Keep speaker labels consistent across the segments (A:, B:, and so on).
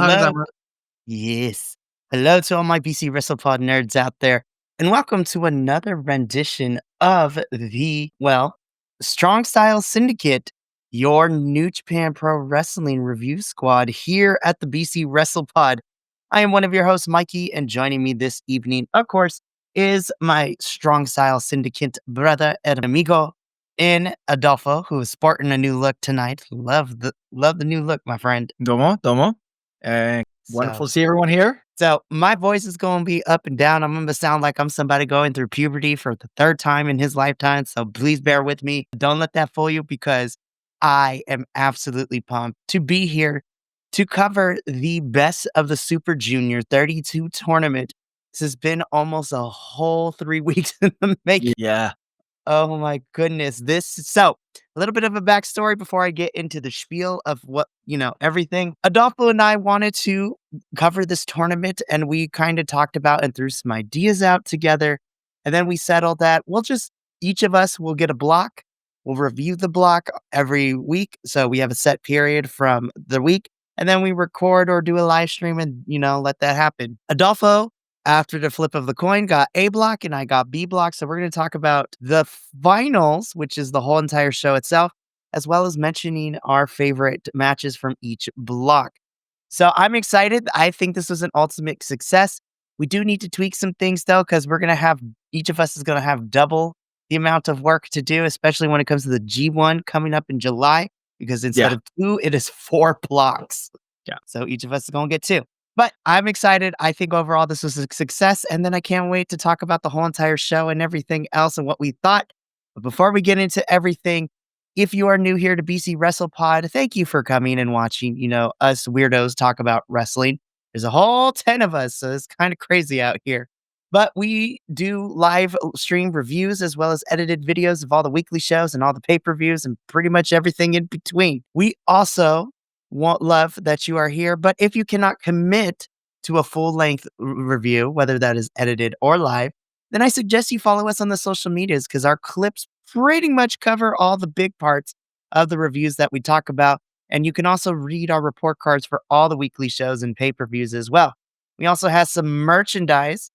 A: Hello.
B: Tama.
A: Yes. Hello to all my BC WrestlePod nerds out there, and welcome to another rendition of the Strong Style Syndicate, your New Japan Pro Wrestling review squad here at the BC WrestlePod. I am one of your hosts, Mikey, and joining me this evening, of course, is my Strong Style Syndicate brother and amigo in Adolfo, who is sporting a new look tonight. Love the new look, my friend.
B: Domo, domo. Wonderful
A: So,
B: to see everyone here.
A: so my voice is going to be up and down. I'm going to sound like I'm somebody going through puberty for the third time in his lifetime. So please bear with me. Don't let that fool you because I am absolutely pumped to be here to cover the best of the Super Junior 32 tournament. This has been almost a whole 3 weeks in the making.
B: Yeah.
A: Oh my goodness. So a little bit of a backstory before I get into the spiel of everything. Adolfo and I wanted to cover this tournament and we kind of talked about and threw some ideas out together. And then we settled that each of us will get a block. We'll review the block every week. So we have a set period from the week and then we record or do a live stream and, let that happen. Adolfo, after the flip of the coin, got A block and I got B block. So we're going to talk about the finals, which is the whole entire show itself, as well as mentioning our favorite matches from each block. So I'm excited. I think this was an ultimate success. We do need to tweak some things though, because each of us is going to have double the amount of work to do, especially when it comes to the G1 coming up in July, because instead of 2, it is 4 blocks.
B: Yeah.
A: So each of us is going to get 2. But I'm excited. I think overall this was a success. And then I can't wait to talk about the whole entire show and everything else and what we thought. But before we get into everything, if you are new here to BC WrestlePod, thank you for coming and watching, us weirdos talk about wrestling. There's a whole 10 of us, so it's kind of crazy out here. But we do live stream reviews as well as edited videos of all the weekly shows and all the pay-per-views and pretty much everything in between. We also love that you are here, but if you cannot commit to a full-length review, whether that is edited or live, then I suggest you follow us on the social medias because our clips pretty much cover all the big parts of the reviews that we talk about. And you can also read our report cards for all the weekly shows and pay-per-views as well. We also have some merchandise,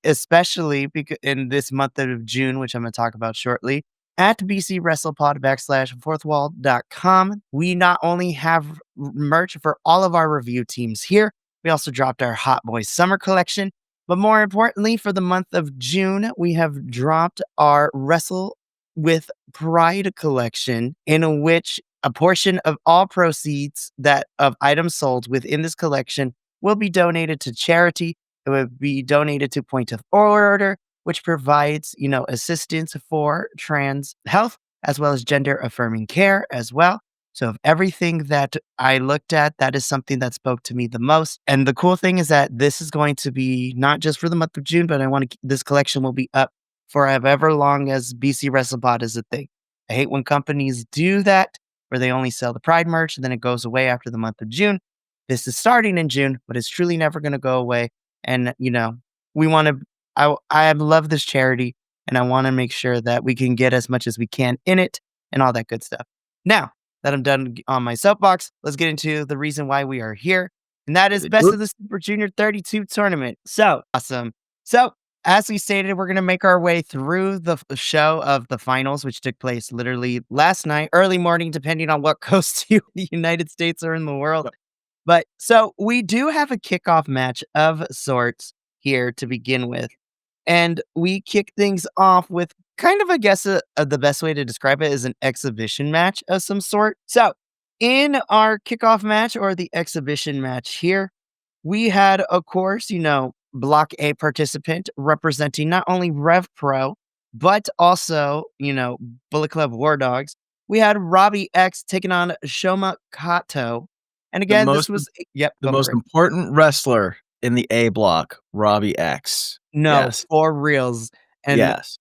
A: especially in this month of June, which I'm going to talk about shortly. At BC WrestlePod /fourthwall.com, we not only have merch for all of our review teams here, we also dropped our Hot Boys Summer Collection. But more importantly, for the month of June, we have dropped our Wrestle with Pride collection, in which a portion of all proceeds of items sold within this collection will be donated to charity. It will be donated to Point of Order, which provides, assistance for trans health as well as gender affirming care as well. So of everything that I looked at, that is something that spoke to me the most. And the cool thing is that this is going to be not just for the month of June, but this collection will be up for however long as BC WrestlePod is a thing. I hate when companies do that, where they only sell the Pride merch and then it goes away after the month of June. This is starting in June, but it's truly never going to go away. And, we want to I love this charity and I want to make sure that we can get as much as we can in it and all that good stuff. Now that I'm done on my soapbox, let's get into the reason why we are here. And that is best of the Super Junior 32 tournament. So awesome. So as we stated, we're going to make our way through the show of the finals, which took place literally last night, early morning, depending on what coast you in the United States or in the world. But so we do have a kickoff match of sorts here to begin with. And we kick things off with kind of, I guess, the best way to describe it is an exhibition match of some sort. So in our kickoff match or the exhibition match here, we had, of course, Block A participant representing not only Rev Pro, but also, Bullet Club War Dogs. We had Robbie X taking on Shoma Kato. And again, this was,
B: the most important wrestler in the A block, Robbie X.
A: No,
B: Yes.
A: for reals. And
B: yes.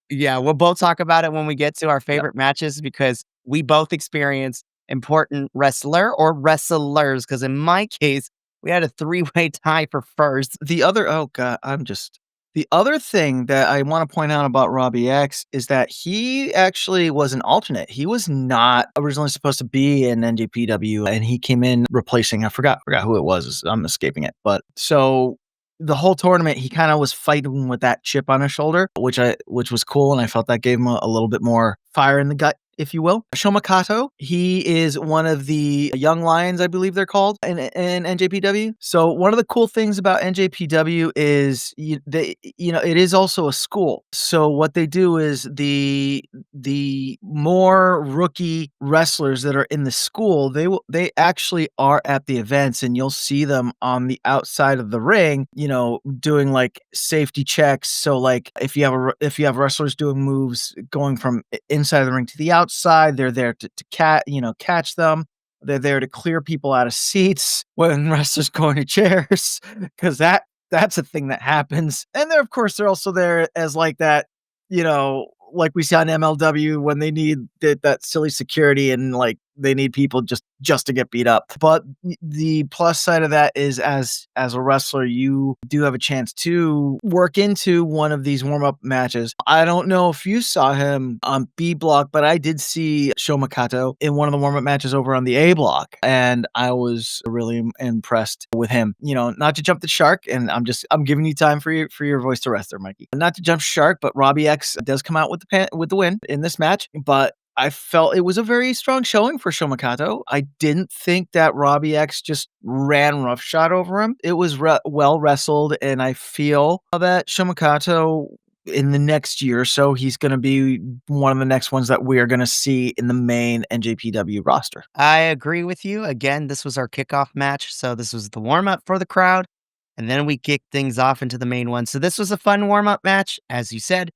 A: Yeah, we'll both talk about it when we get to our favorite matches because we both experienced important wrestler or wrestlers. Because in my case, we had a 3-way tie for first.
B: The other, oh God, I'm just The other thing that I wanna point out about Robbie X is that he actually was an alternate. He was not originally supposed to be in NJPW, and he came in replacing I forgot who it was, I'm escaping it, but so the whole tournament, he kinda was fighting with that chip on his shoulder, which was cool, and I felt that gave him a little bit more fire in the gut, if you will. Shomakato, he is one of the young lions, I believe they're called in NJPW. So one of the cool things about NJPW is it is also a school. So what they do is the more rookie wrestlers that are in the school, they actually are at the events, and you'll see them on the outside of the ring, doing like safety checks. So like if you have wrestlers doing moves going from inside of the ring to the outside, they're there to catch them. They're there to clear people out of seats when wrestlers go into chairs, because that's a thing that happens. And they're, of course, they're also there as like that, like we see on MLW when they need that silly security, and like they need people just to get beat up. But the plus side of that is, as a wrestler, you do have a chance to work into one of these warm-up matches. I don't know if you saw him on B block, but I did see Shomakato in one of the warm-up matches over on the A block, and I was really impressed with him. Not to jump the shark, and I'm giving you time for your voice to rest there, Mikey. Not to jump shark, but Robbie X does come out with the win in this match, but I felt it was a very strong showing for Shomakato. I didn't think that Robbie X just ran roughshod over him. It was well wrestled, and I feel that Shomakato, in the next year or so, he's going to be one of the next ones that we are going to see in the main NJPW roster.
A: I agree with you. Again, this was our kickoff match. So this was the warm up for the crowd. And then we kicked things off into the main one. So this was a fun warm up match. As you said,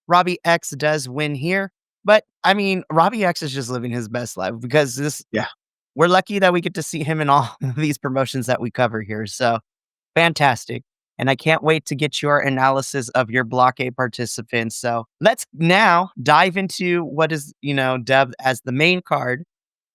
A: Robbie X does win here. But I mean, Robbie X is just living his best life because
B: Yeah.
A: we're lucky that we get to see him in all these promotions that we cover here. So fantastic. And I can't wait to get your analysis of your Block A participants. So let's now dive into what is, dubbed as the main card,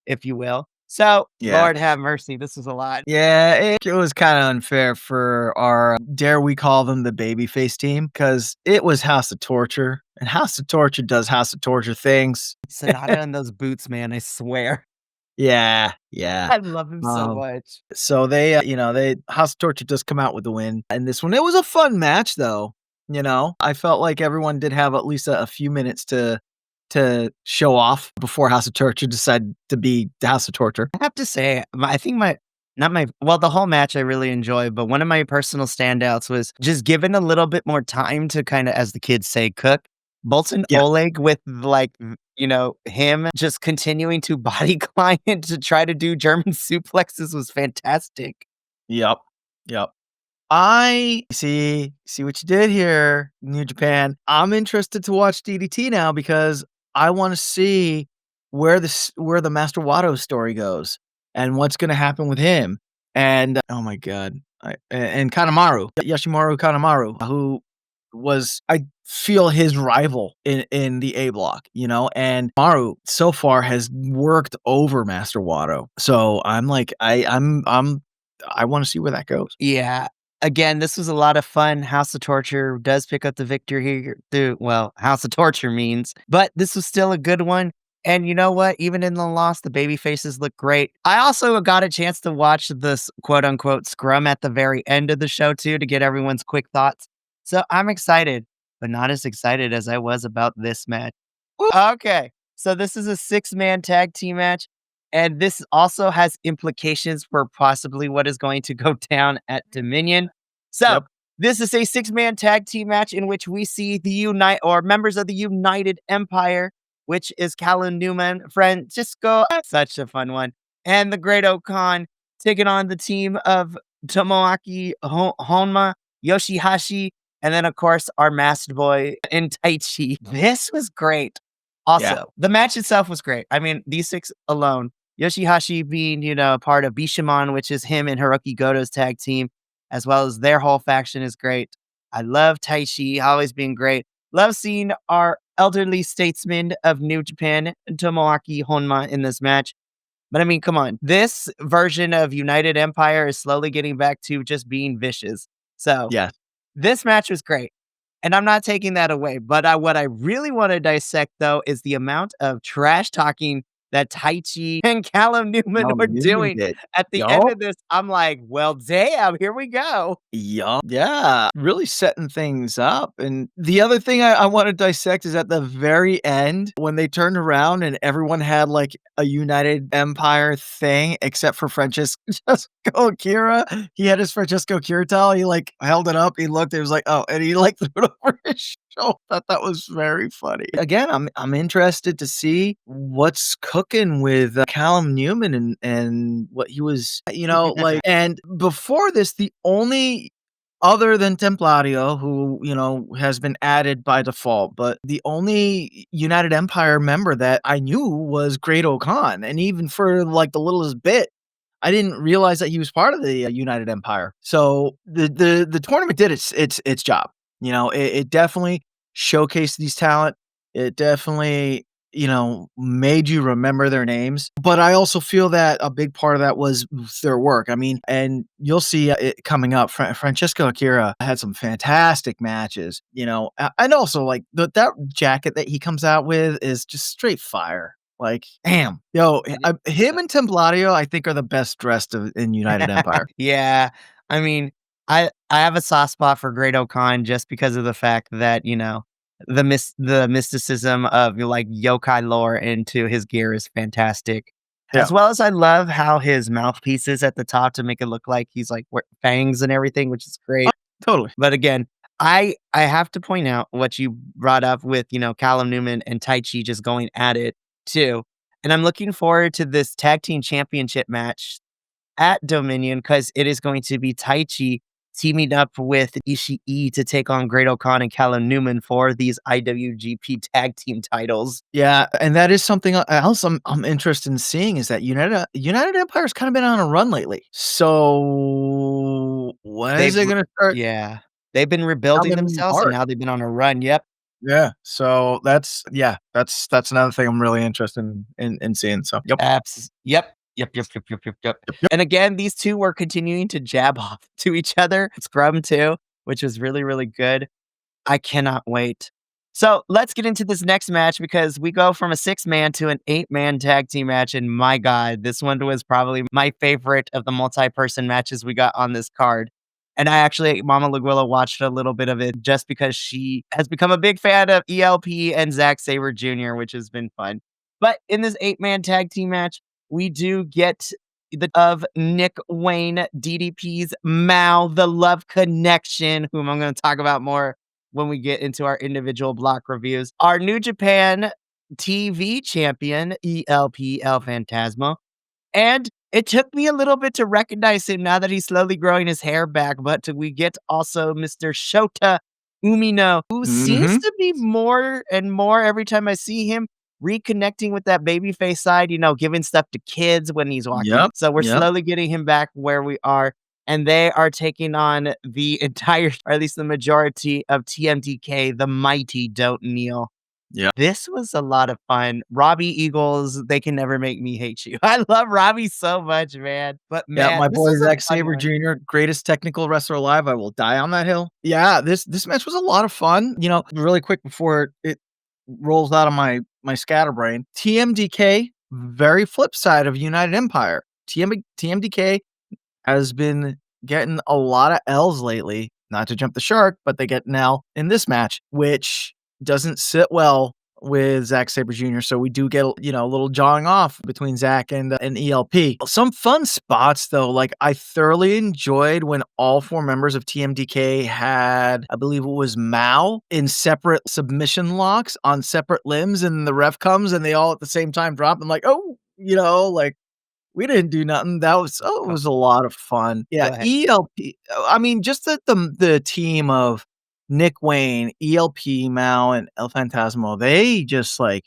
A: if you will. So,
B: Yeah.
A: Lord have mercy, this is a lot.
B: Yeah, it was kind of unfair for our, dare we call them, the babyface team, because it was House of Torture, and House of Torture does House of Torture things.
A: Sonata and those boots, man, I swear.
B: Yeah, yeah.
A: I love him so
B: Um,
A: much.
B: so they House of Torture does come out with the win in this one. It was a fun match, though. I felt like everyone did have at least a few minutes to show off before House of Torture decided to be the House of Torture.
A: I have to say, I think not my, well, the whole match I really enjoyed, but one of my personal standouts was just given a little bit more time to kind of, as the kids say, cook. Bolton
B: Yeah.
A: Oleg with like, him just continuing to body climb to try to do German suplexes was fantastic.
B: Yep. Yep. I see what you did here, New Japan. I'm interested to watch DDT now because I want to see where the Master Wato story goes and what's going to happen with him. And oh my god, and Kanemaru, Yoshimaru Kanemaru, who was, I feel, his rival in the A block, and Maru so far has worked over Master Wato. So I'm like, I want to see where that goes.
A: Yeah. Again, this was a lot of fun. House of Torture does pick up the victory here. Well, House of Torture means, but this was still a good one. And you know what? Even in the loss, the baby faces look great. I also got a chance to watch this quote unquote scrum at the very end of the show too, to get everyone's quick thoughts. So I'm excited, but not as excited as I was about this match. Okay. So this is a 6-man tag team match. And this also has implications for possibly what is going to go down at Dominion. So
B: Yep.
A: this is a 6-man tag team match in which we see the members of the United Empire, which is Callan Newman, Francisco, such a fun one, and the Great Okan taking on the team of Tomoaki Honma, Yoshihashi, and then of course our masked boy in Taichi. This was great. Also,
B: Yeah.
A: the match itself was great. I mean, these 6 alone, Yoshihashi being, part of Bishamon, which is him and Hiroki Goto's tag team, as well as their whole faction is great. I love Taichi, always being great. Love seeing our elderly statesman of New Japan, Tomoaki Honma, in this match. But I mean, come on. This version of United Empire is slowly getting back to just being vicious. So
B: Yeah.
A: this match was great. and I'm not taking that away. But what I really want to dissect, though, is the amount of trash talking that Tai Chi and Callum Newman
B: Callum
A: were
B: Newman
A: doing
B: did.
A: at the end
B: Yup.
A: of this. I'm like, well, damn, here we go.
B: Yup. Yeah, really setting things up, and the other thing I wanna dissect is at the very end, when they turned around and everyone had, like, a United Empire thing except for Francesco Akira. He had his Francesco Akira towel, he, like, held it up, he looked, he was like, "Oh," and he, like, threw it over his shoulder. I thought that was very funny. Again, I'm interested to see what's cooking with, Callum Newman and what he was like and before this, the only other than Templario, who, has been added by default, but the only United Empire member that I knew was Great Khan, and even for, like, the littlest bit, I didn't realize that he was part of the, United Empire. So the tournament did its job. It definitely showcased these talent. It definitely, made you remember their names. But I also feel that a big part of that was their work. I mean, and you'll see it coming up. Francesco Akira had some fantastic matches, and also like that jacket that he comes out with is just straight fire. Like, damn, yo,
A: It is
B: him and Templario, I think, are the best dressed in United Empire.
A: Yeah. I mean, I have a soft spot for Great Khan just because of the fact that, the mysticism of like yokai lore into his gear is fantastic.
B: Yeah,
A: As well as I love how his mouthpiece is at the top to make it look like he's like fangs and everything, which is great.
B: totally.
A: But again, I have to point out what you brought up with, Callum Newman and Tai Chi just going at it too. And I'm looking forward to this tag team championship match at Dominion because it is going to be Taichi teaming up with Ishii to take on Great Khan and Callum Newman for these IWGP tag team titles.
B: Yeah, and that is something else I'm interested in seeing is that United Empire's kinda been on a run lately. So, when is
A: They've
B: it
A: r
B: gonna start
A: Yeah. They've been rebuilding
B: coming
A: themselves, and
B: hard?
A: now they've been on a run, yep.
B: Yeah, so that's another thing I'm really interested in seeing, so yep.
A: Yep. Yep, yep, yep, yep, yep, yep.
B: Yep, yep.
A: And again, these 2 were continuing to jab off to each other, Scrum too, which was really, really good. I cannot wait. So let's get into this next match because we go from a 6-man to an 8-man tag team match. And my God, this one was probably my favorite of the multi-person matches we got on this card. And I actually, Mama Laguilla watched a little bit of it just because she has become a big fan of ELP and Zack Sabre Jr., which has been fun. But in this 8-man tag team match, we do get the of Nick Wayne, DDP's Mao, the Love Connection, whom I'm going to talk about more when we get into our individual block reviews. Our New Japan TV champion, ELP El Phantasmo. And it took me a little bit to recognize him now that he's slowly growing his hair back. But we get also Mr. Shota Umino, who seems
B: Mhm.
A: to be more and more every time I see him reconnecting with that babyface side, giving stuff to kids when he's walking.
B: Yep,
A: So we're
B: yep,
A: slowly getting him back where we are. And they are taking on the entire, or at least the majority of TMDK, the mighty Don't Kneel.
B: yep.
A: This was a lot of fun. Robbie Eagles, they can never make me hate you. I love Robbie so much, man. But
B: Yeah,
A: man,
B: my
A: this
B: boy
A: was a
B: Zack
A: fun
B: Sabre
A: one.
B: Jr., greatest technical wrestler alive, I will die on that hill. Yeah, this match was a lot of fun. Really quick before it rolls out of my scatterbrain, TMDK, very flip side of United Empire. TMDK has been getting a lot of L's lately. Not to jump the shark, but they get an L in this match, which doesn't sit well with Zack Sabre Jr. So we do get a little jawing off between Zack and ELP. Some fun spots though. Like I thoroughly enjoyed when all 4 members of TMDK had, I believe it was Mao, in separate submission locks on separate limbs, and the ref comes and they all at the same time drop and like, oh, like we didn't do nothing. It
A: Oh,
B: was a lot of fun.
A: go
B: Yeah,
A: ahead.
B: ELP, I mean, just the team of Nick Wayne, ELP, Mao, and El Phantasmo, they just, like,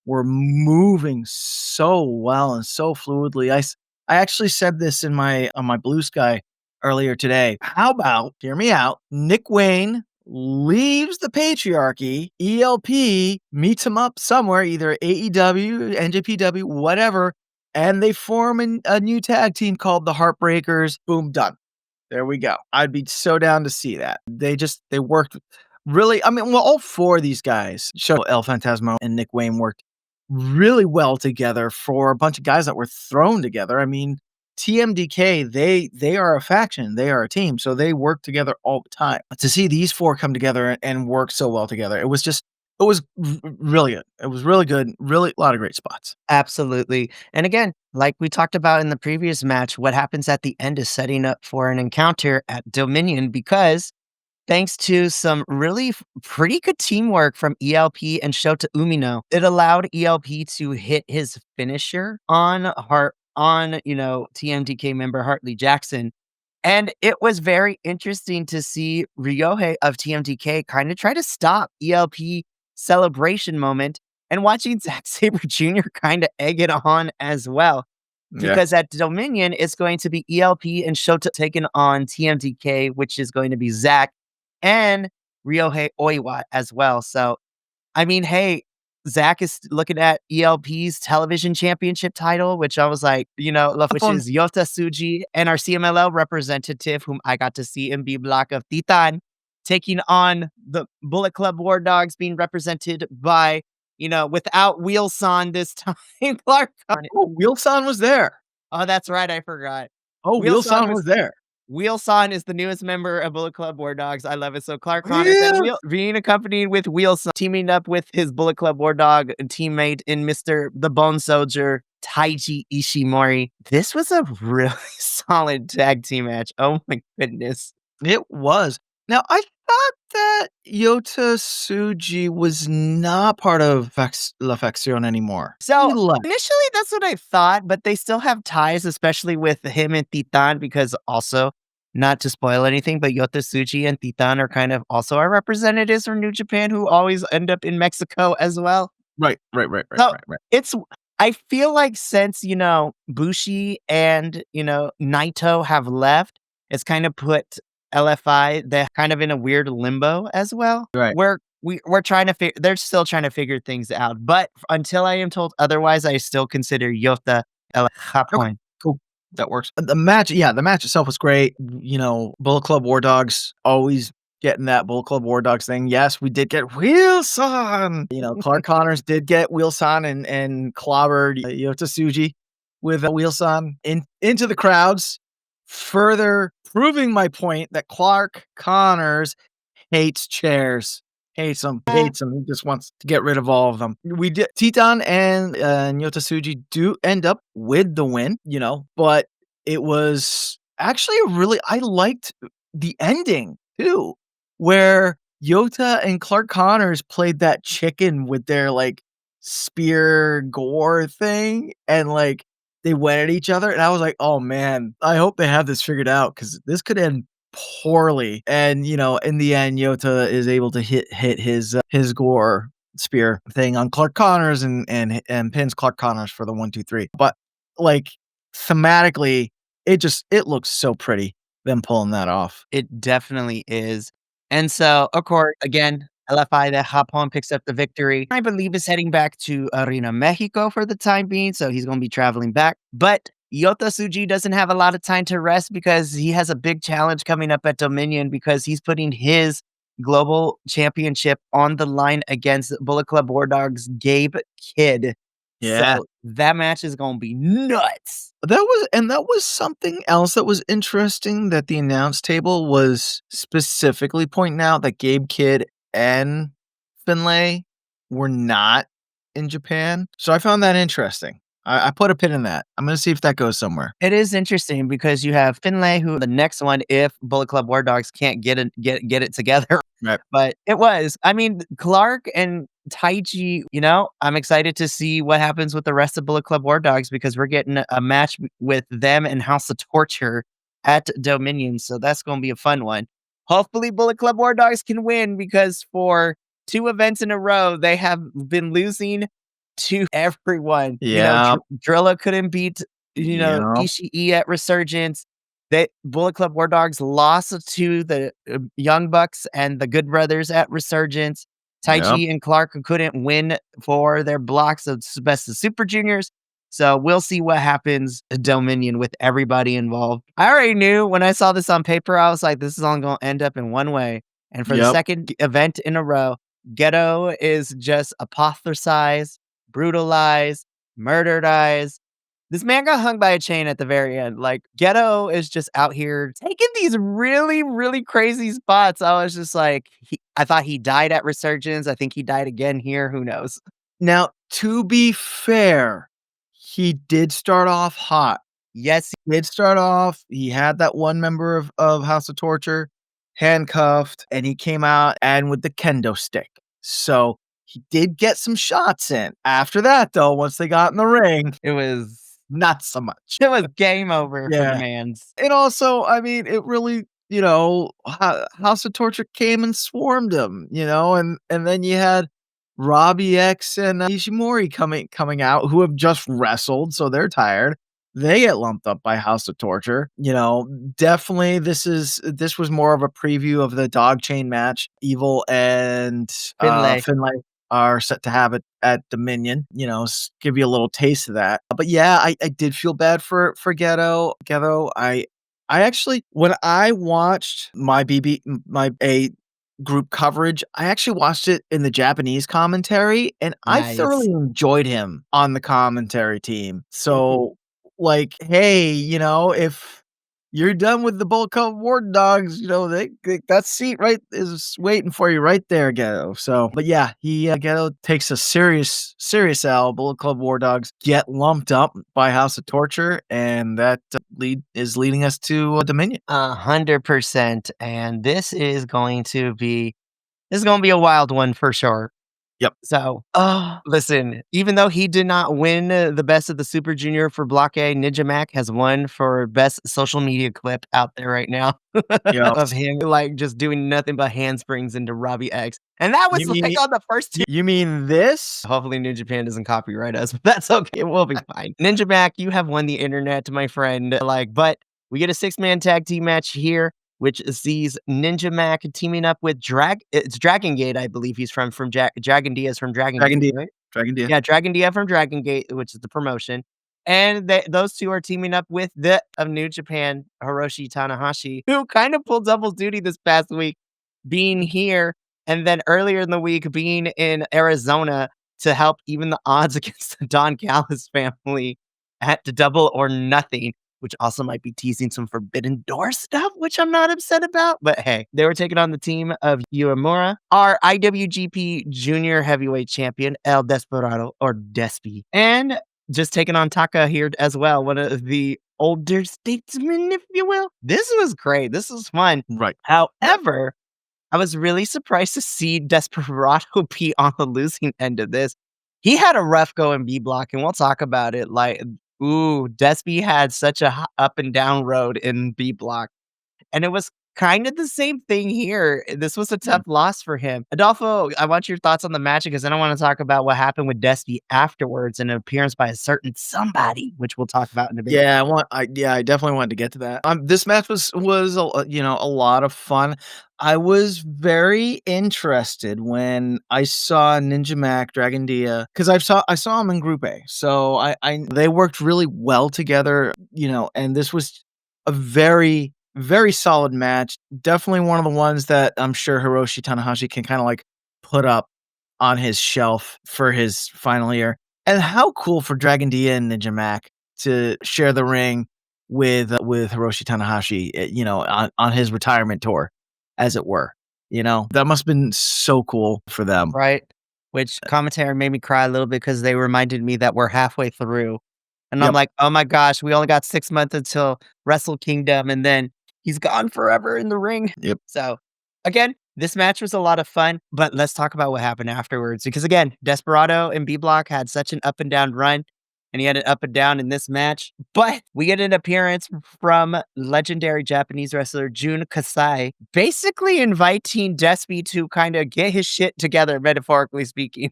B: were moving so well and so fluidly. I actually said this in my on my Blue Sky earlier today. How about, hear me out, Nick Wayne leaves the patriarchy, ELP meets him up somewhere, either AEW, NJPW, whatever, and they form a new tag team called the Heartbreakers. Boom, done. There we go. I'd be so down to see that. They worked really, I mean, well, all 4 of these guys, Show El Phantasmo and Nick Wayne worked really well together for a bunch of guys that were thrown together. I mean, TMDK, they are a faction, they are a team, so they work together all the time. To see these 4 come together and work so well together, it was really good. It was really good, really a lot of great spots.
A: Absolutely. And again, like we talked about in the previous match, what happens at the end is setting up for an encounter at Dominion because thanks to some really pretty good teamwork from ELP and Shota Umino, it allowed ELP to hit his finisher on TMDK member Hartley Jackson. And it was very interesting to see Ryohei of TMDK kind of try to stop ELP celebration moment and watching Zack Sabre Jr. kind of egg it on as well.
B: Yeah.
A: Because at Dominion, it's going to be ELP and Shota taking on TMDK, which is going to be Zack and Ryohei Oiwa as well. So, I mean, hey, Zach is looking at ELP's television championship title, which I was like, which
B: Fun.
A: is Yota Tsuji and our CMLL representative, whom I got to see in B Block of Titan, taking on the Bullet Club War Dogs being represented by, without Wheelson this time, Clark.
B: Oh, Wheelson was there.
A: Oh, that's right. I forgot.
B: Oh,
A: Wheelson
B: Wheelson
A: was
B: was there.
A: Wheelson is the newest member of Bullet Club War Dogs. I love it. So Clark Connors and
B: Yeah.
A: being accompanied with Wheelson, teaming up with his Bullet Club War Dog teammate in Mr. the Bone Soldier, Taiji Ishimori. This was a really solid tag team match. Oh my goodness.
B: It was. Now, I thought that Yota Tsuji was not part of La Faction anymore.
A: So
B: He left.
A: initially, that's what I thought, but they still have ties, especially with him and Titan, because also, not to spoil anything, but Yota Tsuji and Titan are kind of also our representatives from New Japan who always end up in Mexico as well.
B: Right.
A: So it's, I feel like since, Bushi and, Naito have left, it's kind of put LFI, they're kind of in a weird limbo as well.
B: Right.
A: Where we're trying to figure, they're still trying to figure things out. But until I am told otherwise, I still consider Yota El
B: Okay,
A: Japón.
B: cool. That works. The match itself was great. Bullet Club War Dogs always getting that Bullet Club War Dogs thing. Yes, we did get Wheelson. Clark Connors did get Wheelson and clobbered Yota Tsuji with a Wheelson into the crowds, further proving my point that Clark Connors hates chairs. Hates them. Hates them. He just wants to get rid of all of them. We did. Titan and Nyota Tsuji do end up with the win, but it was actually I liked the ending too, where Yota and Clark Connors played that chicken with their spear gore thing and they went at each other. And I was like, oh man, I hope they have this figured out because this could end poorly. And in the end, Yota is able to hit his gore spear thing on Clark Connors and pins Clark Connors for the 1-2-3. But thematically, it looks so pretty them pulling that off.
A: It definitely is. And so, of course, again, LFI that Japón picks up the victory. I believe is heading back to Arena Mexico for the time being, so he's going to be traveling back. But Yota Tsuji doesn't have a lot of time to rest because he has a big challenge coming up at Dominion because he's putting his global championship on the line against Bullet Club War Dogs Gabe Kidd.
B: Yeah.
A: So that match is going to be nuts.
B: That was something else that was interesting that the announce table was specifically pointing out that Gabe Kidd and Finlay were not in Japan. So I found that interesting. I put a pin in that. I'm going to see if that goes somewhere.
A: It is interesting because you have Finlay, who the next one, if Bullet Club War Dogs can't get it together.
B: Right.
A: But it was. I mean, Clark and Taiji, I'm excited to see what happens with the rest of Bullet Club War Dogs because we're getting a match with them and House of Torture at Dominion. So that's going to be a fun one. Hopefully, Bullet Club War Dogs can win because for 2 events in a row, they have been losing to everyone.
B: Yeah.
A: Drilla couldn't beat,
B: Yeah.
A: Ishii at Resurgence. Bullet Club War Dogs lost to the Young Bucks and the Good Brothers at Resurgence. Taiji and Clark couldn't win for their blocks of Best of Super Juniors. So we'll see what happens at Dominion with everybody involved. I already knew when I saw this on paper, I was like, this is all going to end up in one way. And for the
B: Yep.
A: second event in a row, Ghetto is just apotheosized, brutalized, murderized. This man got hung by a chain at the very end. Like, Ghetto is just out here taking these really, really crazy spots. I was just like, I thought he died at Resurgence. I think he died again here. Who knows?
B: Now, to be fair, he did start off hot.
A: Yes,
B: Did start off, he had that one member of House of Torture handcuffed, and he came out and with the kendo stick. So, he did get some shots in. After that, though, once they got in the ring,
A: it was
B: not so much.
A: it was game over for the
B: Yeah.
A: mans.
B: And also, I mean, it really, House of Torture came and swarmed him, and then you had Robbie X and Ishimori coming out who have just wrestled, so they're tired. They get lumped up by House of Torture. Definitely this was more of a preview of the dog chain match. Evil and
A: Finlay.
B: Finlay are set to have it at Dominion, give you a little taste of that. But yeah, I did feel bad for Ghetto. I actually, when I watched my A group coverage, I actually watched it in the Japanese commentary, and I
A: Nice.
B: thoroughly enjoyed him on the commentary team. So, like, hey, if you're done with the Bullet Club War Dogs, that seat right is waiting for you right there, Ghetto. So, but yeah, Ghetto takes a serious L. Bullet Club War Dogs get lumped up by House of Torture, and that is leading us to Dominion.
A: 100%. And this is gonna be a wild one for sure.
B: Yep.
A: So, listen, even though he did not win the best of the Super Junior for Block A, Ninja Mac has won for best social media clip out there right now
B: Yep.
A: of him like just doing nothing but handsprings into Robbie X. And that was
B: You mean
A: like on the first two.
B: you mean this?
A: Hopefully Ninja Japan doesn't copyright us, but that's okay. We'll be fine. Ninja Mac, you have won the internet, my friend. But we get a 6-man tag team match here, which sees Ninja Mac teaming up with it's Dragon Gate, I believe he's from Dragon Diaz from Dragon
B: Dragon
A: Gate,
B: D.
A: right?
B: Dragon D.
A: Yeah, Dragon Dia from Dragon Gate, which is the promotion. And those two are teaming up with the of New Japan, Hiroshi Tanahashi, who kind of pulled double duty this past week, being here and then earlier in the week being in Arizona to help even the odds against the Don Callis family at the Double or Nothing, which also might be teasing some Forbidden Door stuff, which I'm not upset about. But hey, they were taking on the team of Uemura, our IWGP Junior Heavyweight Champion, El Desperado, or Despy, and just taking on Taka here as well, one of the older statesmen, if you will. This was great. This was fun.
B: Right.
A: However, I was really surprised to see Desperado be on the losing end of this. He had a rough go in B Block, and we'll talk about it. Despy had such a up and down road in B Block, and it was kind of the same thing here. This was a
B: Mm.
A: tough loss for him. Adolfo, I want your thoughts on the match because then I want to talk about what happened with Despy afterwards and an appearance by a certain somebody, which we'll talk about in a bit.
B: I definitely wanted to get to that. This match was a lot of fun. I was very interested when I saw Ninja Mac Dragon Dia because I saw him in Group A, so I they worked really well together, and this was a very very solid match. Definitely one of the ones that I'm sure Hiroshi Tanahashi can kind of like put up on his shelf for his final year. And how cool for Dragon Dia and Ninja Mac to share the ring with Hiroshi Tanahashi, on his retirement tour, as it were. That must have been so cool for them.
A: Right? Which commentary made me cry a little bit because they reminded me that we're halfway through. And I'm
B: Yep.
A: like, "Oh my gosh, we only got 6 months until Wrestle Kingdom, and then he's gone forever in the ring."
B: Yep.
A: So, again, this match was a lot of fun, but let's talk about what happened afterwards because, again, Desperado and B Block had such an up and down run, and he had an up and down in this match, but we get an appearance from legendary Japanese wrestler Jun Kasai, basically inviting Despy to kinda get his shit together, metaphorically speaking.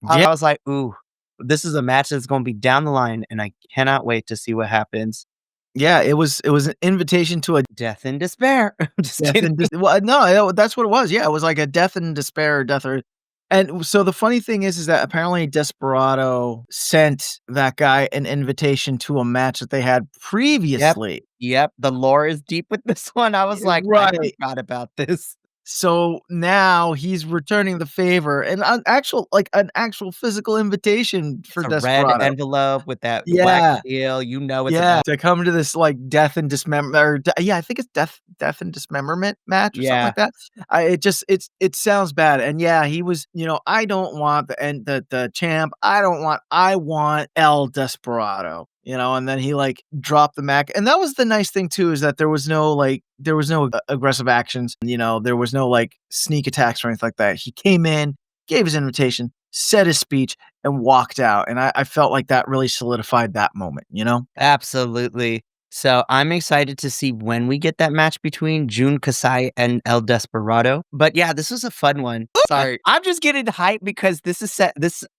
B: Yeah.
A: I was like, "Ooh, this is a match that's gonna be down the line, and I cannot wait to see what happens."
B: Yeah, it was an invitation to a
A: Death and despair. Just
B: death
A: kidding.
B: and well, no, that's what it was. Yeah, it was like a death and despair, death or and so the funny thing is that apparently Desperado sent that guy an invitation to a match that they had
A: Yep.
B: previously.
A: Yep, the lore is deep with this one. I was like, "I
B: Right.
A: forgot about this."
B: So now he's returning the favor and an actual physical invitation
A: It's
B: for
A: a red
B: Desperado.
A: envelope with that wax
B: Yeah.
A: seal, you know it's
B: Yeah,
A: about.
B: to come to this, like, death and dismember or d yeah, I think it's death and dismemberment match or something
A: Yeah,
B: like that. It sounds bad, and yeah, he was, "I don't want the champ, I want El Desperado," and then he, like, dropped the Mac, and that was the nice thing too, is that there was no aggressive actions, there was no, like, sneak attacks or anything like that. He came in, gave his invitation, said his speech, and walked out, and I felt like that really solidified that moment, you know?
A: absolutely. So, I'm excited to see when we get that match between Jun Kasai and El Desperado. But yeah, this was a fun one. Sorry. I'm just getting hyped because this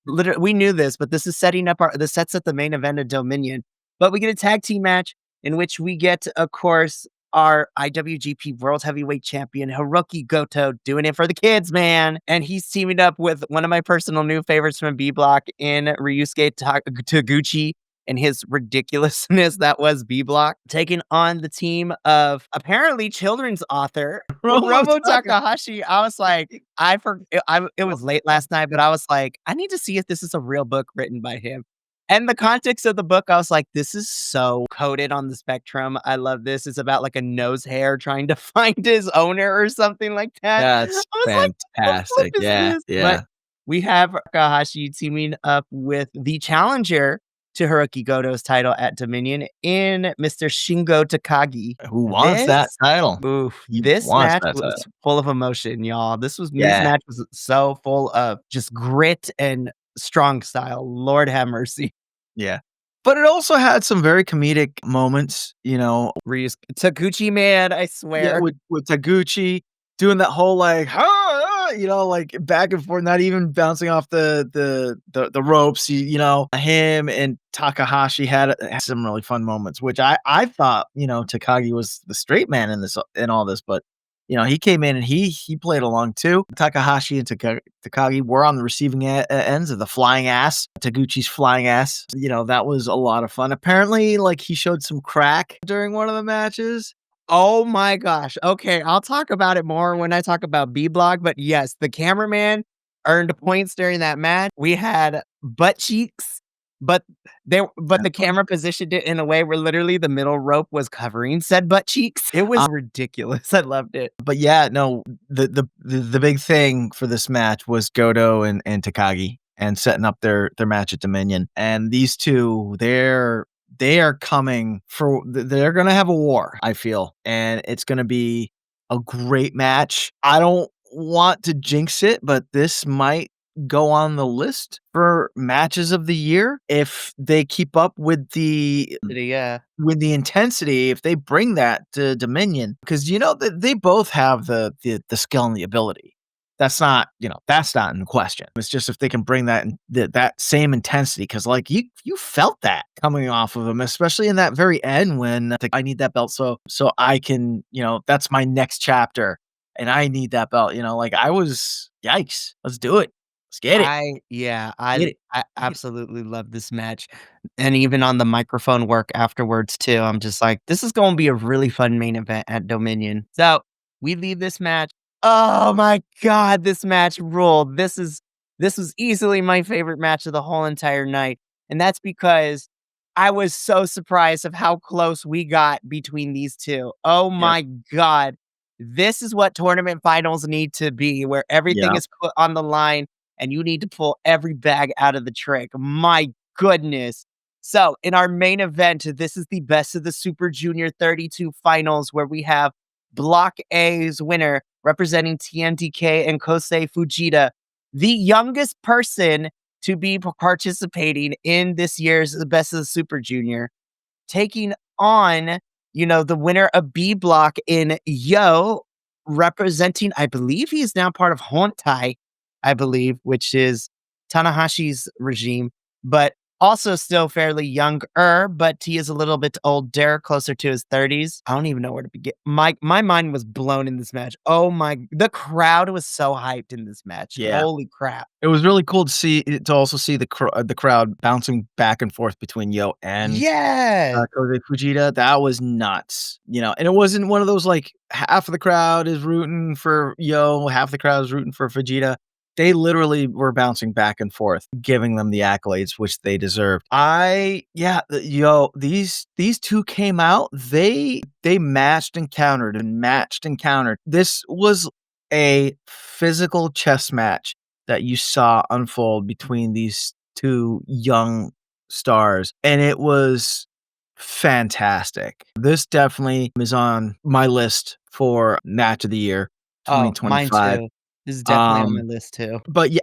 A: literally we knew this, but this is setting up the sets up the main event of Dominion. But we get a tag team match in which we get, of course, our IWGP World Heavyweight Champion Hiroki Goto doing it for the kids, man. And he's teaming up with one of my personal new favorites from B Block in Ryusuke Taguchi and his ridiculousness that was B Block, taking on the team of apparently children's author
B: Romo
A: Romo
B: Taka
A: Takahashi. I was like, it was late last night, but I was like, I need to see if this is a real book written by him. And the context of the book, I was like, this is so coded on the spectrum. I love this. It's about like a nose hair trying to find his owner or something like that. I
B: That's
A: was like, what the flip
B: fantastic.
A: is
B: Yeah,
A: this? But
B: yeah.
A: we have Takahashi teaming up with the challenger to Hiroki Goto's title at Dominion in Mr. Shingo Takagi.
B: Who wants that
A: This
B: title? He
A: this
B: wants
A: match
B: that
A: was
B: title.
A: full of emotion, y'all. This
B: Yeah,
A: match was so full of just grit and strong style. Lord have mercy.
B: yeah. But it also had some very comedic moments,
A: Ryu's Taguchi, man, I
B: yeah,
A: swear.
B: with Taguchi doing that whole, like, like, back and forth, not even bouncing off the ropes, him and Takahashi had some really fun moments, which I thought, Takagi was the straight man in all this, but, he came in and he played along too. Takahashi and Takagi were on the receiving ends of the flying ass, Taguchi's flying ass. That was a lot of fun. Apparently, like, he showed some crack during one of the matches.
A: Oh my gosh. Okay, I'll talk about it more when I talk about B Block, but yes, the cameraman earned points during that match. We had butt cheeks, but the camera positioned it in a way where literally the middle rope was covering said butt cheeks. It was ridiculous. I loved it.
B: But yeah, no, the big thing for this match was Goto and Takagi and setting up their match at Dominion. And these two, they are coming for they're gonna have a war, I feel. And it's gonna be a great match. I don't want to jinx it, but this might go on the list for matches of the year if they keep up
A: Yeah.
B: with the intensity, if they bring that to Dominion, because that they both have the skill and the ability. That's not in question. It's just if they can bring that same intensity, because like you felt that coming off of them, especially in that very end when I need that belt so I can that's my next chapter, and I need that belt. Like I was yikes. Let's do it. Let's get it.
A: I yeah,
B: Get it.
A: I
B: Get it.
A: absolutely love this match, and even on the microphone work afterwards too, I'm just like, "This is gonna be a really fun main event at Dominion." So, we leave this match. Oh my god, this match ruled. This was easily my favorite match of the whole entire night, and that's because I was so surprised of how close we got between these 2. Oh
B: Yep.
A: my god. This is what tournament finals need to be, where everything
B: Yep.
A: is put on the line and you need to pull every bag out of the trick. My goodness. So, in our main event, this is the best of the Super Junior 32 finals where we have Block A's winner representing TMDK and Kosei Fujita, the youngest person to be participating in this year's Best of the Super Junior, taking on, the winner of B Block in Yo, representing, I believe he's now part of Hontai, I believe, which is Tanahashi's regime. But Also still fairly younger, but he is a little bit older, closer to his 30s. I don't even know where to begin. My mind was blown in this match. Oh my, the crowd was so hyped in this match.
B: Yeah.
A: Holy crap.
B: It was really cool to see to also see the crowd bouncing back and forth between Yo and
A: Yes.
B: Kota Fujita. That was nuts, and it wasn't one of those, like, half of the crowd is rooting for Yo, half the crowd is rooting for Fujita. They literally were bouncing back and forth, giving them the accolades which they deserved. These 2 came out, they matched and countered and matched and countered. This was a physical chess match that you saw unfold between these 2 young stars, and it was fantastic. This definitely is on my list for match of the year
A: Oh, mine
B: 2025.
A: too. This is definitely on my
B: Um,
A: list too.
B: but yeah,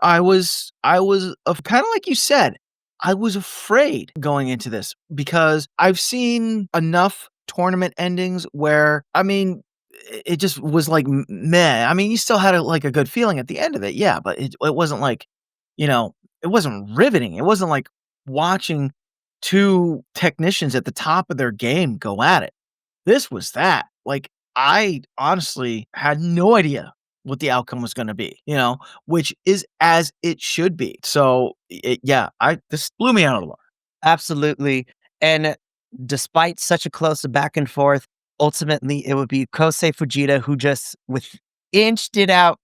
B: I was of kinda like you said, I was afraid going into this because I've seen enough tournament endings where, I mean, it just was like meh. I mean, you still had a good feeling at the end of it, yeah, but it wasn't like, you know, it wasn't riveting. It wasn't like watching 2 technicians at the top of their game go at it. This was that. Like, I honestly had no idea what the outcome was gonna be, which is as it should be. So, yeah, I this blew me out of the water.
A: Absolutely. And despite such a close back and forth, ultimately it would be Kosei Fujita who just inched it out,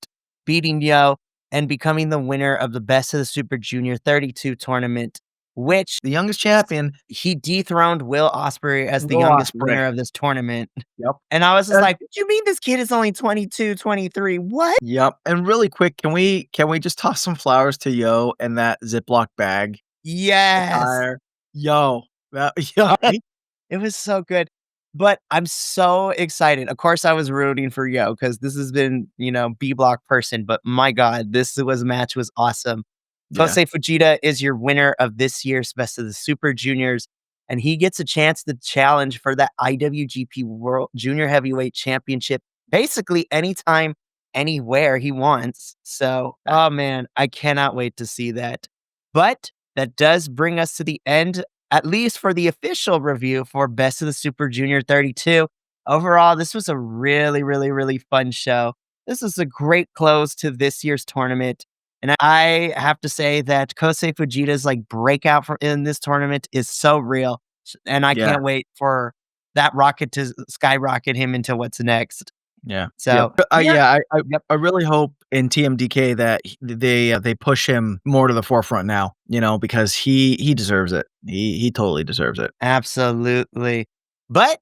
A: beating Yo and becoming the winner of the Best of the Super Junior 32 tournament, which
B: The youngest champion,
A: he dethroned Will Ospreay as the
B: Will
A: youngest
B: Ospreay.
A: winner of this tournament.
B: Yep.
A: And I was just
B: And
A: like, "What you mean this kid is only 22, 23? What?"
B: yep, and really quick, can we just toss some flowers to Yo and that Ziploc bag
A: Yes.
B: attire? Yo, that yo,
A: It was so good, but I'm so excited. Of course, I was rooting for Yo because this has been, B block person, but my God, match was awesome.
B: yeah,
A: Kosei Fujita is your winner of this year's Best of the Super Juniors, and he gets a chance to challenge for that IWGP World Junior Heavyweight Championship basically anytime, anywhere he wants. So, oh man, I cannot wait to see that. But that does bring us to the end, at least for the official review for Best of the Super Junior 32. Overall, this was a really, really, really fun show. This is a great close to this year's tournament. And I have to say that Kosei Fujita's breakout in this tournament is so real. And I
B: yeah.
A: can't wait for that rocket to skyrocket him into what's next.
B: Yeah. Yep.
A: So, yeah.
B: Yeah, I
A: Yep.
B: I really hope in TMDK that they push him more to the forefront now, because he deserves it. He totally deserves it.
A: Absolutely. But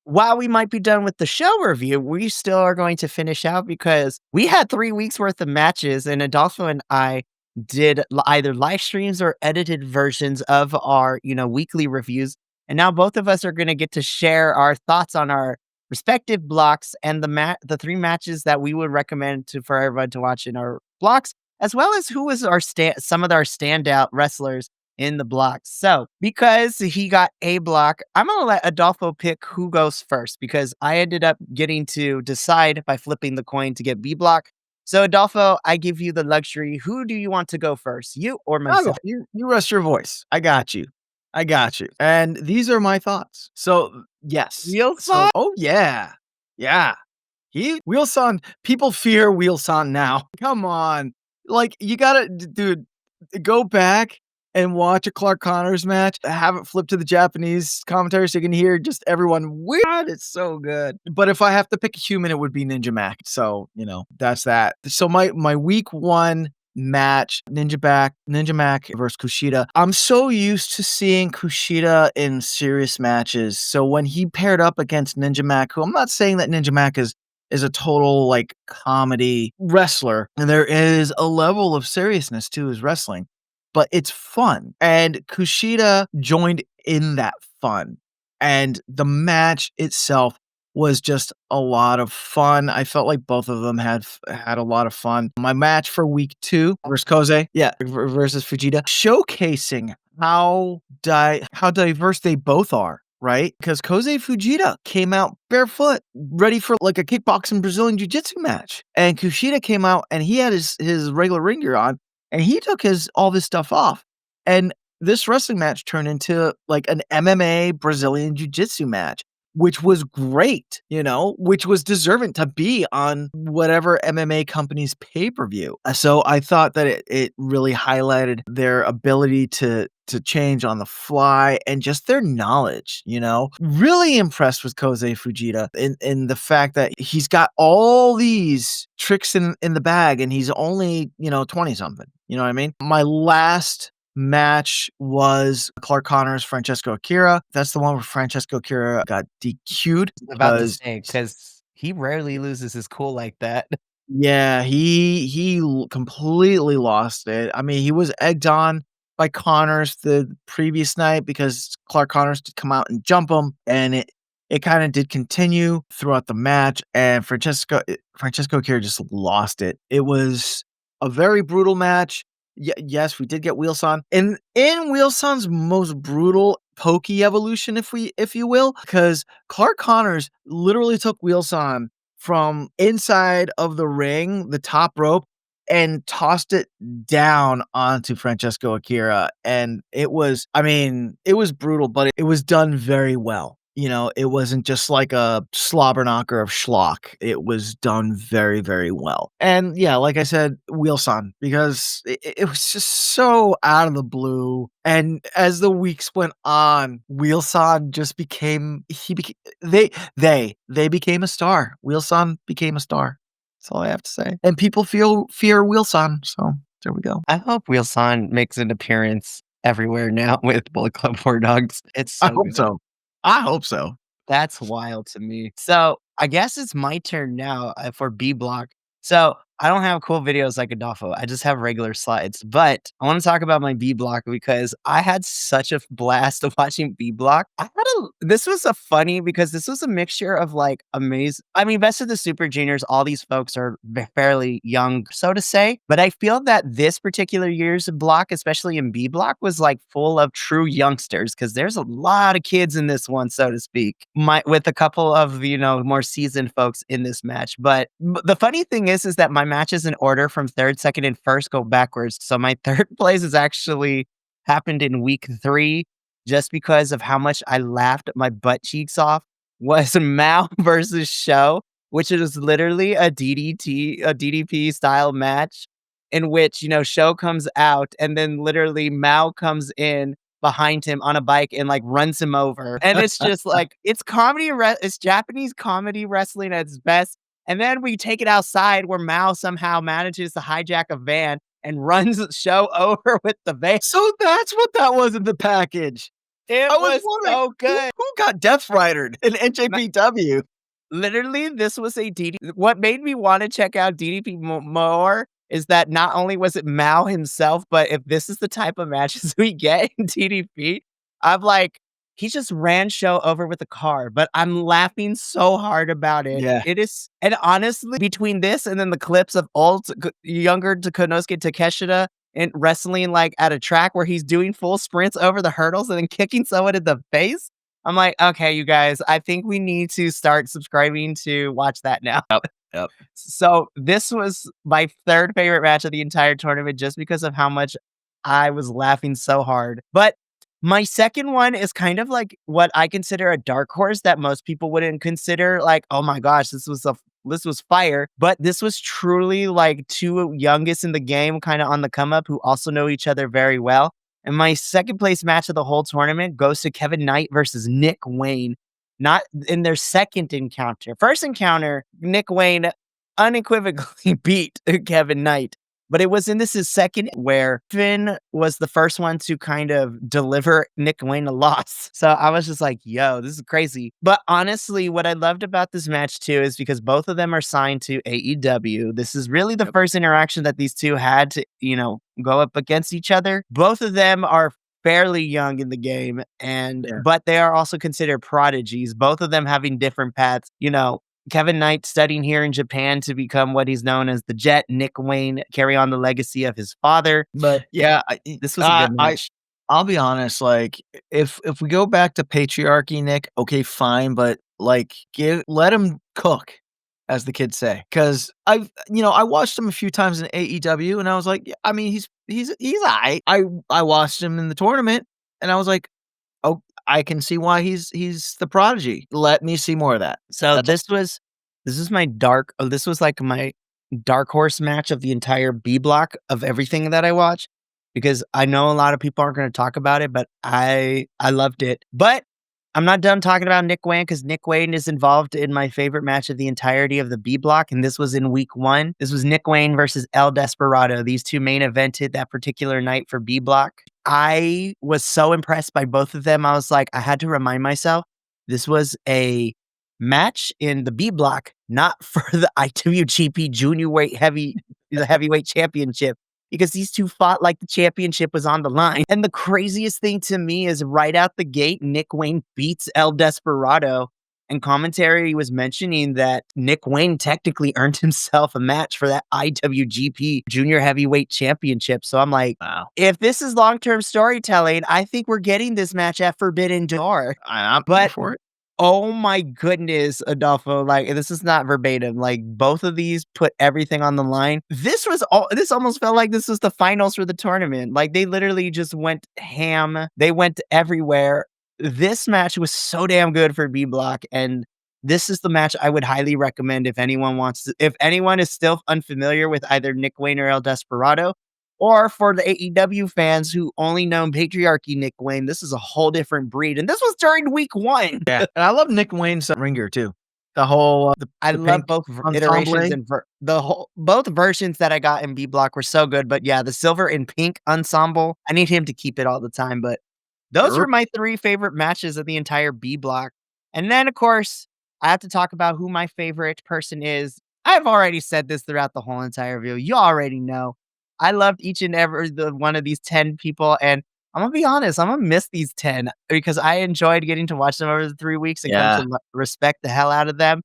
A: while we might be done with the show review, we still are going to finish out because we had 3 weeks worth of matches, and Adolfo and I did either live streams or edited versions of our, weekly reviews. And now both of us are going to get to share our thoughts on our respective blocks and the 3 matches that we would recommend for everyone to watch in our blocks, as well as who was some of our standout wrestlers in the blocks. So, because he got a block, I'm going to let Adolfo pick who goes first because I ended up getting to decide by flipping the coin to get B block. So, Adolfo, I give you the luxury. Who do you want to go first, you or
B: I'll go.
A: myself?
B: You rest your voice. I got you. I got you. And these are my thoughts. So, yes.
A: Real
B: So
A: thought?
B: oh, yeah. Yeah. Wheelson, people fear Wheelson now. Come on. Like, you gotta dude, go back and watch a Clark Connors match, have it flip to the Japanese commentary so you can hear just everyone weird. It's so good. But if I have to pick a human, it would be Ninja Mac. So, that's that. So my week 1 match, Ninja Mac versus Kushida. I'm so used to seeing Kushida in serious matches. So when he paired up against Ninja Mac, who I'm not saying that Ninja Mac is a total comedy wrestler, and there is a level of seriousness to his wrestling, but it's fun. And Kushida joined in that fun. And the match itself was just a lot of fun. I felt like both of them had a lot of fun. My match for week 2 versus Koze, yeah, versus Fujita, showcasing how diverse they both are, right? Because Koze Fujita came out barefoot, ready for a kickboxing Brazilian jiu-jitsu match. And Kushida came out and he had his regular ring gear on and he took all this stuff off. And this wrestling match turned into like an MMA Brazilian Jiu-Jitsu match, which was great, which was deserving to be on whatever MMA company's pay-per-view. So I thought that it really highlighted their ability to change on the fly and just their knowledge, Really impressed with Koze Fujita in the fact that he's got all these tricks in the bag and he's only, 20 something. You know what I mean? My last match was Clark Connors, Francesco Akira. That's the one where Francesco Akira got DQ'd
A: About to
B: because
A: say, because he rarely loses his cool like that.
B: yeah, he completely lost it. I mean, he was egged on by Connors the previous night because Clark Connors did come out and jump him, and it kind of did continue throughout the match. And Francesco Akira just lost it. It was a very brutal match. Yes, we did get Wheelson in Wheelson's most brutal pokey evolution, if you will, because Clark Connors literally took Wheelson from inside of the ring, the top rope, and tossed it down onto Francesco Akira. And it was, I mean, it was brutal, but it was done very well. It wasn't just like a slobber knocker of schlock. It was done very, very well. And yeah, like I said, Wheelson, because it was just so out of the blue. And as the weeks went on, Wheelson just they became a star. Wheelson became a star. That's all I have to say. And people fear Wheelson. So there we go.
A: I hope Wheelson makes an appearance everywhere now with Bullet Club War Dogs. It's
B: I
A: so
B: hope
A: good.
B: so. I hope so.
A: That's wild to me. So I guess it's my turn now for B block. So I don't have cool videos like Adolfo. I just have regular slides. But I want to talk about my B block because I had such a blast of watching B block. This was a funny because this was a mixture of like amazing. I mean, Best of the Super Juniors, all these folks are fairly young, so to say. But I feel that this particular year's block, especially in B block, was like full of true youngsters because there's a lot of kids in this one, so to speak. With a couple of more seasoned folks in this match. But the funny thing is that my matches in order from third, second, and first go backwards. So my third place is actually happened in week 3 just because of how much I laughed my butt cheeks off was Mao versus Show, which is literally a DDP style match in which, Show comes out and then literally Mao comes in behind him on a bike and like runs him over. And it's just like, it's Japanese comedy wrestling at its best. And then we take it outside where Mao somehow manages to hijack a van and runs the Show over with the van.
B: So that's what that was in the package.
A: It
B: I was
A: was
B: wondering
A: so good.
B: who got Death Ridered in NJPW.
A: Literally, this was a DDP. What made me want to check out DDP more is that not only was it Mao himself, but if this is the type of matches we get in DDP, I'm like, he just ran Show over with a car, but I'm laughing so hard about it.
B: Yeah.
A: It is, and honestly, between this and then the clips of younger Konosuke Takeshita and wrestling like at a track where he's doing full sprints over the hurdles and then kicking someone in the face. I'm like, okay, you guys, I think we need to start subscribing to watch that now.
B: Yep.
A: So this was my third favorite match of the entire tournament just because of how much I was laughing so hard. But my second one is kind of like what I consider a dark horse that most people wouldn't consider like, oh my gosh, this was fire. But this was truly like two youngest in the game, kind of on the come up, who also know each other very well. And my second place match of the whole tournament goes to Kevin Knight versus Nick Wayne. Not in their second encounter. First encounter, Nick Wayne unequivocally beat Kevin Knight. But it was in his second where Finn was the first one to kind of deliver Nick Wayne a loss. So I was just like, yo, this is crazy. But honestly, what I loved about this match too is because both of them are signed to AEW. This is really the first interaction that these two had to, go up against each other. Both of them are fairly young in the game but they are also considered prodigies, both of them having different paths. Kevin Knight studying here in Japan to become what he's known as the Jet. Nick Wayne carry on the legacy of his father. But
B: Yeah,
A: this was a good match.
B: I'll be honest, like if we go back to patriarchy, Nick, okay, fine, but like let him cook. as the kids say. Because I watched him a few times in AEW, and I was like, yeah, I mean, he's alright. I watched him in the tournament, and I was like, oh, I can see why he's the prodigy. Let me see more of that.
A: So
B: That's
A: this was like my dark horse match of the entire B block of everything that I watch, because I know a lot of people aren't going to talk about it, but I loved it. But I'm not done talking about Nick Wayne, because Nick Wayne is involved in my favorite match of the entirety of the B block, and this was in week 1. This was Nick Wayne versus El Desperado. These two main evented that particular night for B block. I was so impressed by both of them. I was like, I had to remind myself this was a match in the B block, not for the IWGP Junior Weight the Heavyweight Championship, because these two fought like the championship was on the line. And the craziest thing to me is right out the gate, Nick Wayne beats El Desperado. And commentary was mentioning that Nick Wayne technically earned himself a match for that IWGP Junior Heavyweight Championship. So I'm like,
B: wow.
A: if this is long-term storytelling, I think we're getting this match at Forbidden Door.
B: I'm here
A: But
B: for it.
A: oh my goodness, Adolfo, like, this is not verbatim, like, both of these put everything on the line. This almost felt like this was the finals for the tournament. Like, they literally just went ham. They went everywhere. This match was so damn good for B Block, and this is the match I would highly recommend if anyone is still unfamiliar with either Nick Wayne or El Desperado, or for the AEW fans who only know Patriarchy Nick Wayne, this is a whole different breed. And this was during week 1.
B: Yeah, and I love Nick Wayne's ring gear too. The whole
A: I
B: the
A: love
B: pink
A: both iterations
B: ensemble.
A: and both versions that I got in B Block were so good. But yeah, the silver and pink ensemble, I need him to keep it all the time. But those were
B: Sure.
A: my 3 favorite matches of the entire B Block. And then, of course, I have to talk about who my favorite person is. I've already said this throughout the whole entire review. You already know. I loved each and every the one of these 10 people, and I'm gonna be honest, I'm gonna miss these 10 because I enjoyed getting to watch them over the 3 weeks and come
B: Yeah,
A: to respect the hell out of them.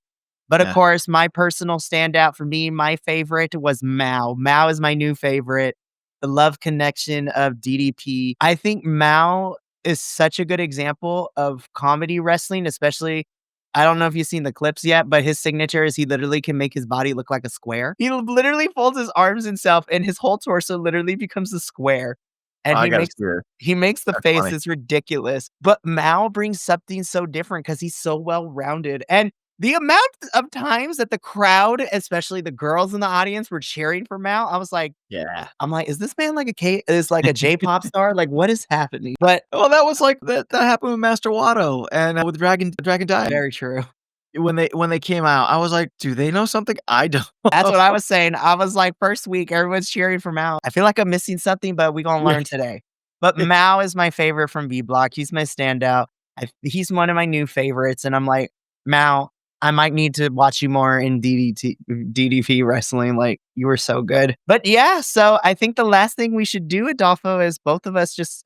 A: But of
B: yeah.
A: course, my personal standout for me, my favorite was Mao. Mao is my new favorite. The love connection of DDP. I think Mao is such a good example of comedy wrestling, especially. I don't know if you've seen the clips yet, but his signature is he literally can make his body look like a square. He literally folds his arms himself and his whole torso literally becomes a square. And
B: I
A: he
B: gotta
A: makes
B: see this.
A: he makes the
B: That's
A: face,
B: funny.
A: it's ridiculous. But Mao brings something so different because he's so well-rounded. And the amount of times that the crowd, especially the girls in the audience, were cheering for Mao,
B: Yeah.
A: I'm like, is this man like a J-pop star? Like, what is happening? But
B: Well, that was like that happened with Master Watto and, with Dragon Dia.
A: very true.
B: When they came out, I was like, "Do they know something I don't?"
A: That's what I was saying. I was like, first week, everyone's cheering for Mao. I feel like I'm missing something, but we gonna
B: Yeah.
A: learn today. But Mao is my favorite from B Block. He's my standout. He's one of my new favorites, and I'm like, Mao, I might need to watch you more in DDP wrestling. Like, you were so good. But yeah, so I think the last thing we should do, Adolfo, is both of us just,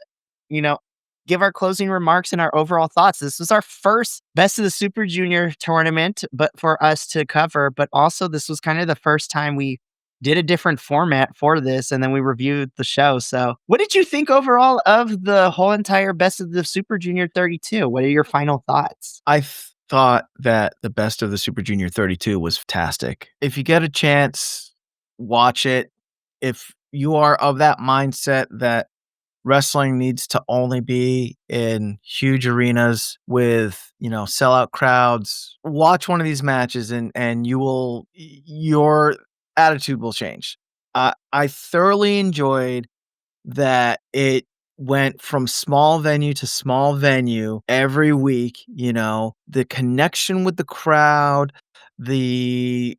A: you know, give our closing remarks and our overall thoughts. This was our first Best of the Super Junior tournament, but for us to cover. But also, this was kind of the first time we did a different format for this, and then we reviewed the show. So, what did you think overall of the whole entire Best of the Super Junior 32? What are your final thoughts?
B: I thought that the Best of the Super Junior 32 was fantastic. If you get a chance, watch it. If you are of that mindset that wrestling needs to only be in huge arenas with, sellout crowds, watch one of these matches and your attitude will change. I thoroughly enjoyed that it went from small venue to small venue every week, the connection with the crowd, the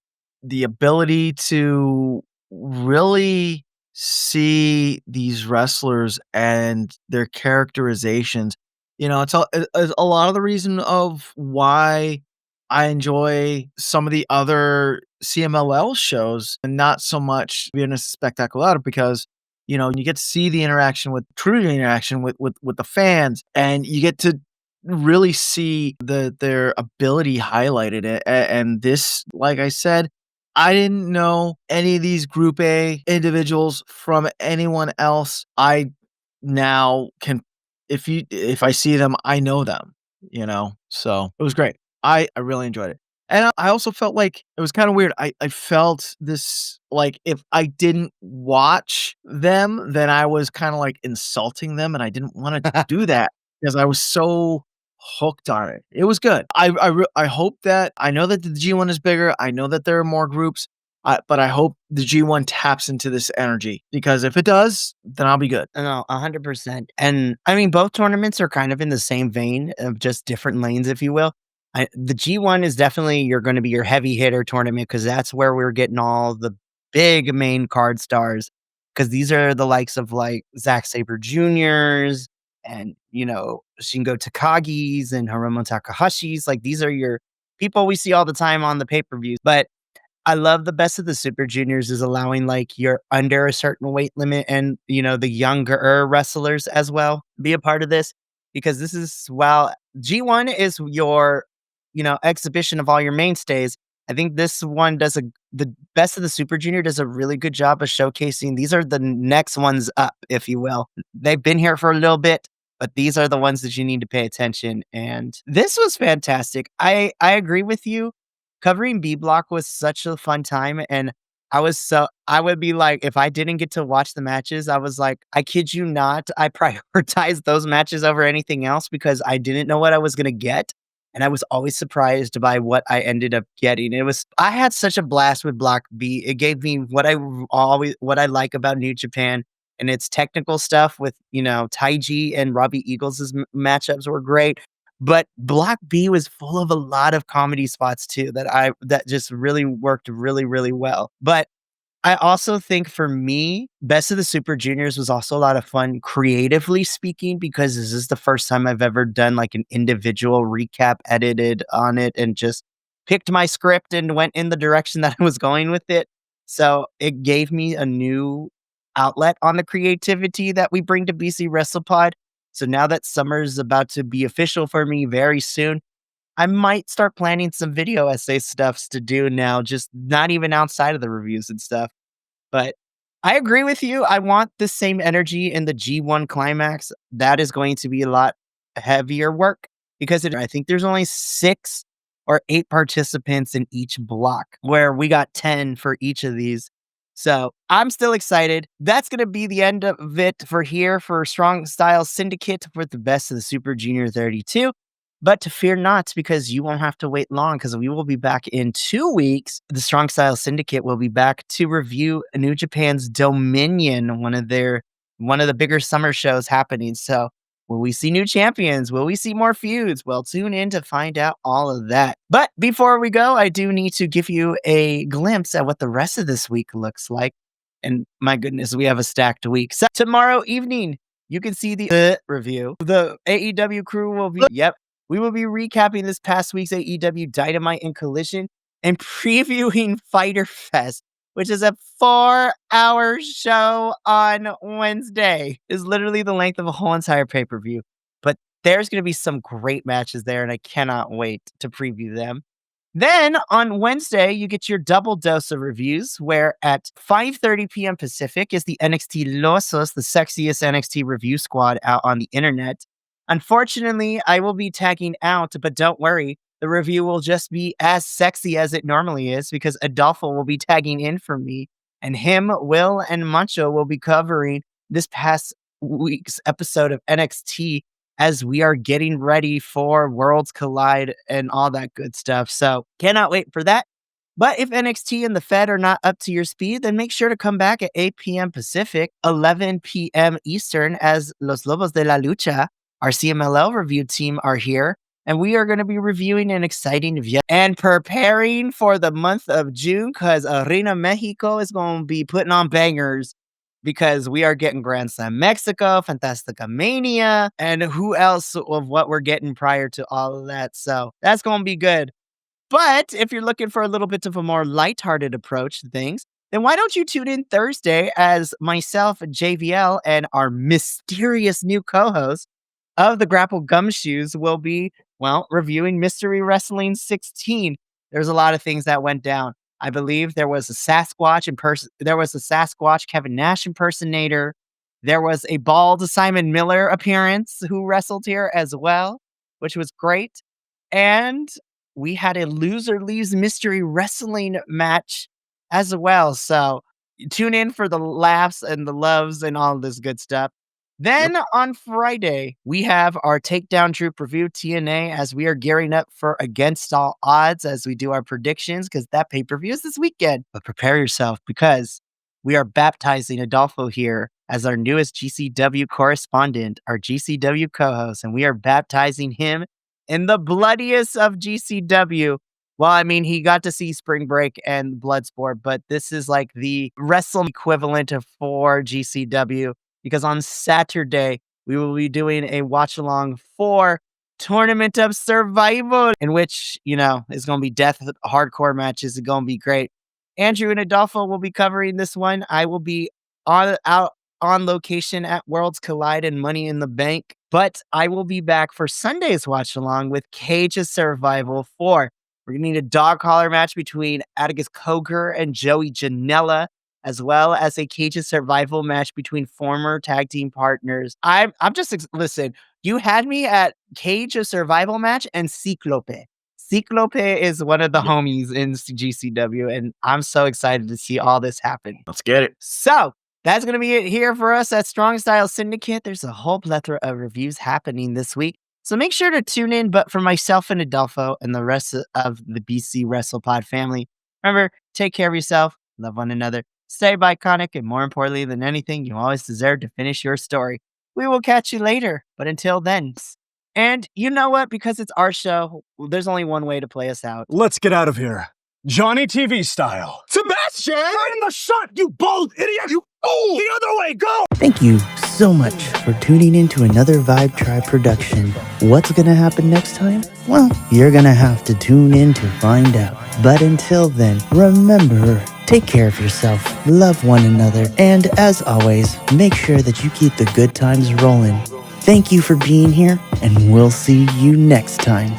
B: ability to really see these wrestlers and their characterizations. It's a lot of the reason of why I enjoy some of the other CMLL shows and not so much being a spectacular because you get to see the interaction with true interaction with the fans, and you get to really see their ability highlighted. And this, like I said, I didn't know any of these Group A individuals from anyone else. I now can, if I see them, I know them. So it was great. I really enjoyed it. And I also felt like it was kinda weird. I felt this like, if I didn't watch them, then I was kinda, like, insulting them, and I didn't wanna do that because I was so hooked on it. It was good. I hope that I know that the G1 is bigger, I know that there are more groups, but I hope the G1 taps into this energy, because if it does, then I'll be good.
A: No, 100%. And I mean, both tournaments are kind of in the same vein of just different lanes, if you will. The G1 is definitely you're going to be your heavy hitter tournament because that's where we're getting all the big main card stars. Because these are the likes of like Zack Sabre Juniors and, Shingo Takagi's and Hiromu Takahashi's. Like these are your people we see all the time on the pay per views. But I love the best of the Super Juniors is allowing, like, you're under a certain weight limit and, the younger wrestlers as well be a part of this because this is while G1 is your, exhibition of all your mainstays, I think this one does the best of the Super Junior does a really good job of showcasing these are the next ones up, if you will. They've been here for a little bit, but these are the ones that you need to pay attention, and this was fantastic. I agree with you. Covering B Block was such a fun time, and I would be like, if I didn't get to watch the matches, I was like, I kid you not, I prioritized those matches over anything else because I didn't know what I was gonna get, and I was always surprised by what I ended up getting. I had such a blast with Block B. It gave me what I like about New Japan, and its technical stuff with, Taiji and Robbie Eagles' matchups were great. But Block B was full of a lot of comedy spots too that just really worked really, really well. But I also think for me, Best of the Super Juniors was also a lot of fun creatively speaking because this is the first time I've ever done like an individual recap edited on it and just picked my script and went in the direction that I was going with it. So it gave me a new outlet on the creativity that we bring to BC WrestlePod. So now that summer is about to be official for me very soon, I might start planning some video essay stuffs to do now, just not even outside of the reviews and stuff. But I agree with you. I want the same energy in the G1 climax. That is going to be a lot heavier work because I think there's only 6 or 8 participants in each block, where we got 10 for each of these. So I'm still excited. That's going to be the end of it for here for Strong Style Syndicate for the Best of the Super Junior 32. But to fear not, because you won't have to wait long, because we will be back in 2 weeks. The Strong Style Syndicate will be back to review New Japan's Dominion, one of the bigger summer shows happening. So will we see new champions? Will we see more feuds? Well, tune in to find out all of that. But before we go, I do need to give you a glimpse at what the rest of this week looks like. And my goodness, we have a stacked week. So tomorrow evening, you can see the review. The AEW crew will be, yep, we will be recapping this past week's AEW Dynamite and Collision and previewing Fyter Fest, which is a 4-hour show on Wednesday. It's literally the length of a whole entire pay-per-view. But there's going to be some great matches there, and I cannot wait to preview them. Then on Wednesday, you get your double dose of reviews, where at 5:30 p.m. Pacific is the NXT Losos, the sexiest NXT review squad out on the internet. Unfortunately, I will be tagging out, but don't worry, the review will just be as sexy as it normally is because Adolfo will be tagging in for me, and him, Will, and Mancho will be covering this past week's episode of NXT as we are getting ready for Worlds Collide and all that good stuff. So cannot wait for that. But if NXT and the Fed are not up to your speed, then make sure to come back at 8 p.m. Pacific, 11 p.m. Eastern, as Los Lobos de la Lucha, our CMLL review team, are here. And we are going to be reviewing an exciting and preparing for the month of June because Arena Mexico is going to be putting on bangers because we are getting Grand Slam Mexico, Fantastica Mania, and who else of what we're getting prior to all of that. So that's going to be good. But if you're looking for a little bit of a more lighthearted approach to things, then why don't you tune in Thursday as myself, JVL, and our mysterious new co-host of the Grapple Gumshoes will be, well, reviewing Mystery Wrestling 16. There's a lot of things that went down. I believe there was a Sasquatch Kevin Nash impersonator. There was a bald Simon Miller appearance who wrestled here as well, which was great. And we had a loser leaves mystery wrestling match as well. So tune in for the laughs and the loves and all this good stuff.
B: Yep.
A: Then on Friday, we have our Takedown Troop review TNA as we are gearing up for Against All Odds as we do our predictions because that pay per view is this weekend. But prepare yourself because we are baptizing Adolfo here as our newest GCW correspondent, our GCW co host, and we are baptizing him in the bloodiest of GCW. Well, I mean, he got to see Spring Break and Bloodsport, but this is like the wrestle equivalent of for GCW because on Saturday, we will be doing a watch along for Tournament of Survival, in which, is going to be death hardcore matches. It's going to be great. Andrew and Adolfo will be covering this one. I will be out on location at Worlds Collide and Money in the Bank, but I will be back for Sunday's watch along with Cage of Survival 4. We're going to need a dog collar match between Atticus Coker and Joey Janela, as well as a Cage of Survival match between former tag team partners. Listen, you had me at Cage of Survival match and Ciclope. Ciclope is one of the homies in GCW, and I'm so excited to see all this happen.
B: Let's get it.
A: So that's going to be it here for us at Strong Style Syndicate. There's a whole plethora of reviews happening this week. So make sure to tune in. But for myself and Adolfo and the rest of the BC Wrestle Pod family, remember, take care of yourself, love one another, stay Bi-Conic, and more importantly than anything, you always deserve to finish your story. We will catch you later. But until then, and you know what? Because it's our show, there's only one way to play us out.
C: Let's get out of here. Johnny TV style. Sebastian! Right in the shot, you bold idiot! You fool! The other way, go!
D: Thank you so much for tuning in to another Vibe Tribe production. What's gonna happen next time? Well, you're gonna have to tune in to find out. But until then, remember, take care of yourself, love one another, and as always, make sure that you keep the good times rolling. Thank you for being here, and we'll see you next time.